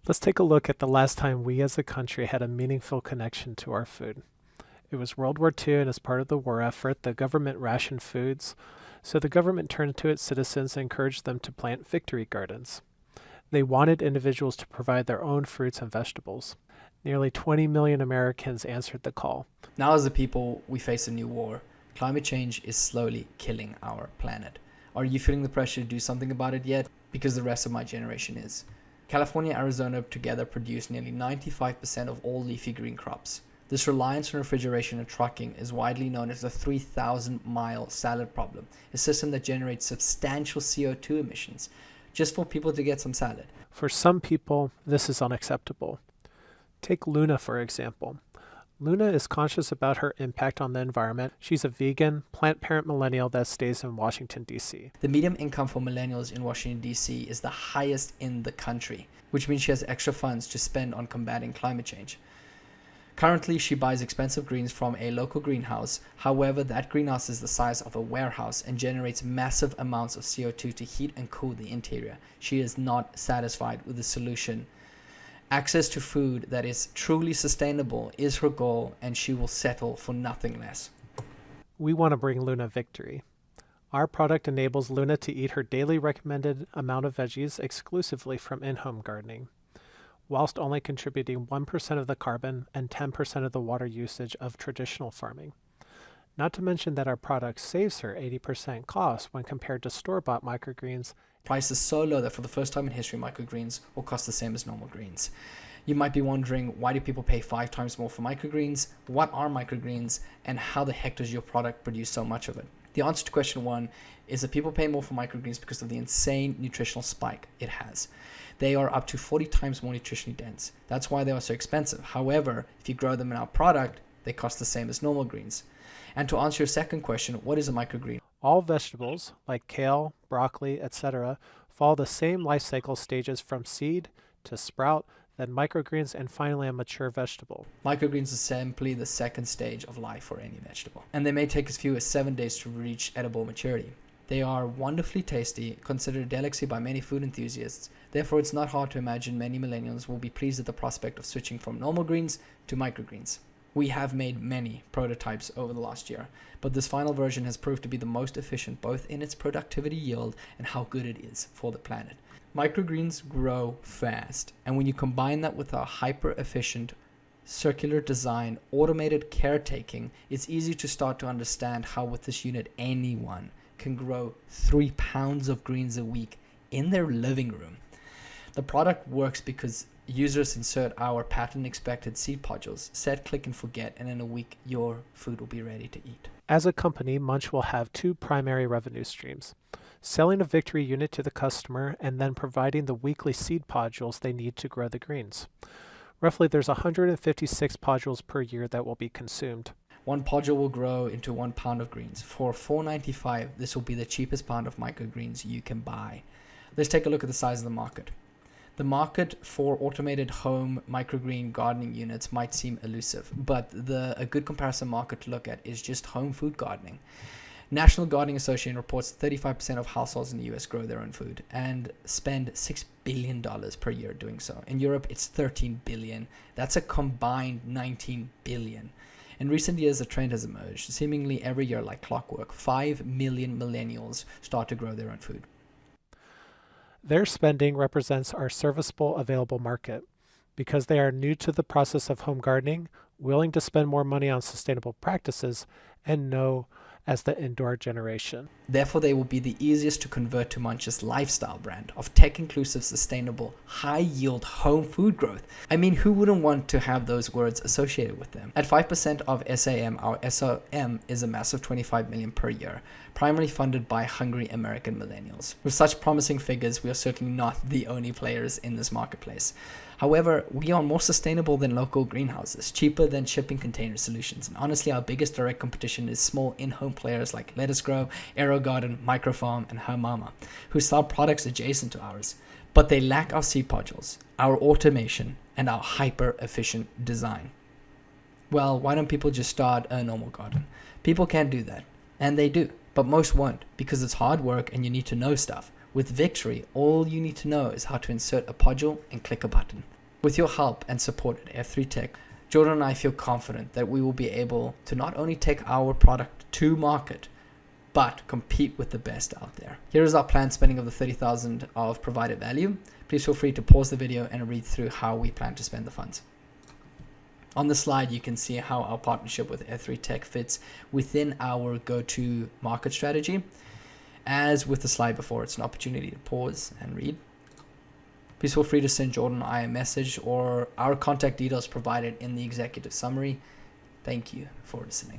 Let's take a look at the last time we as a country had a meaningful connection to our food. It was World War II, and as part of the war effort, the government rationed foods, so the government turned to its citizens and encouraged them to plant victory gardens. They wanted individuals to provide their own fruits and vegetables. Nearly 20 million Americans answered the call. Now, as a people, we face a new war. Climate change is slowly killing our planet. Are you feeling the pressure to do something about it yet? Because the rest of my generation is. California and Arizona together produce nearly 95% of all leafy green crops. This reliance on refrigeration and trucking is widely known as the 3,000-mile salad problem, a system that generates substantial CO2 emissions just for people to get some salad. For some people, this is unacceptable. Take Luna, for example. Luna is conscious about her impact on the environment. She's a vegan, plant-parent millennial that stays in Washington, D.C. The median income for millennials in Washington, D.C. is the highest in the country, which means she has extra funds to spend on combating climate change. Currently, she buys expensive greens from a local greenhouse. However, that greenhouse is the size of a warehouse and generates massive amounts of CO2 to heat and cool the interior. She is not satisfied with the solution. Access to food that is truly sustainable is her goal, and she will settle for nothing less. We want to bring Luna victory. Our product enables Luna to eat her daily recommended amount of veggies exclusively from in-home gardening, whilst only contributing 1% of the carbon and 10% of the water usage of traditional farming. Not to mention that our product saves her 80% cost when compared to store-bought microgreens. Price is so low that for the first time in history, microgreens will cost the same as normal greens. You might be wondering, why do people pay 5 times more for microgreens? What are microgreens, and how the heck does your product produce so much of it? The answer to question 1 is that people pay more for microgreens because of the insane nutritional spike it has. They are up to 40 times more nutritionally dense. That's why they are so expensive. However, if you grow them in our product, they cost the same as normal greens. And to answer your second question, what is a microgreen? All vegetables, like kale, broccoli, etc., follow the same life cycle stages from seed to sprout, then microgreens, and finally a mature vegetable. Microgreens is simply the second stage of life for any vegetable, and they may take as few as 7 days to reach edible maturity. They are wonderfully tasty, considered a delicacy by many food enthusiasts. Therefore, it's not hard to imagine many millennials will be pleased at the prospect of switching from normal greens to microgreens. We have made many prototypes over the last year, but this final version has proved to be the most efficient both in its productivity yield and how good it is for the planet. Microgreens grow fast, and when you combine that with our hyper-efficient, circular design, automated caretaking, it's easy to start to understand how with this unit anyone can grow 3 pounds of greens a week in their living room. The product works because users insert our patent expected seed podules, set, click, and forget, and in a week your food will be ready to eat. As a company, Munch will have 2 primary revenue streams: selling a victory unit to the customer and then providing the weekly seed podules they need to grow the greens. Roughly there's 156 podules per year that will be consumed. 1 podule will grow into 1 pound of greens. For $4.95, this will be the cheapest pound of microgreens you can buy. Let's take a look at the size of the market. The market for automated home microgreen gardening units might seem elusive, but a good comparison market to look at is just home food gardening. National Gardening Association reports 35% of households in the US grow their own food and spend $6 billion per year doing so. In Europe, it's $13 billion. That's a combined $19 billion. In recent years, a trend has emerged. Seemingly every year, like clockwork, 5 million millennials start to grow their own food. Their spending represents our serviceable available market. Because they are new to the process of home gardening, willing to spend more money on sustainable practices, and know as the indoor generation. Therefore, they will be the easiest to convert to Munch's lifestyle brand of tech-inclusive, sustainable, high-yield home food growth. I mean, who wouldn't want to have those words associated with them? At 5% of SAM, our SOM is a massive $25 million per year, primarily funded by hungry American millennials. With such promising figures, we are certainly not the only players in this marketplace. However, we are more sustainable than local greenhouses, cheaper than shipping container solutions, and honestly, our biggest direct competition is small in-home players like Lettuce Grow, Aero Garden, Microfarm, and Her Mama, who sell products adjacent to ours, but they lack our seed podules, our automation, and our hyper-efficient design. Well, why don't people just start a normal garden? People can do that, and they do, but most won't, because it's hard work and you need to know stuff. With Victory, all you need to know is how to insert a podule and click a button. With your help and support at F3 Tech, Jordan and I feel confident that we will be able to not only take our product to market, but compete with the best out there. Here is our planned spending of the $30,000 of provided value. Please feel free to pause the video and read through how we plan to spend the funds. On the slide, you can see how our partnership with F3 Tech fits within our go-to market strategy. As with the slide before, it's an opportunity to pause and read. Please feel free to send Jordan and I a message or our contact details provided in the executive summary. Thank you for listening.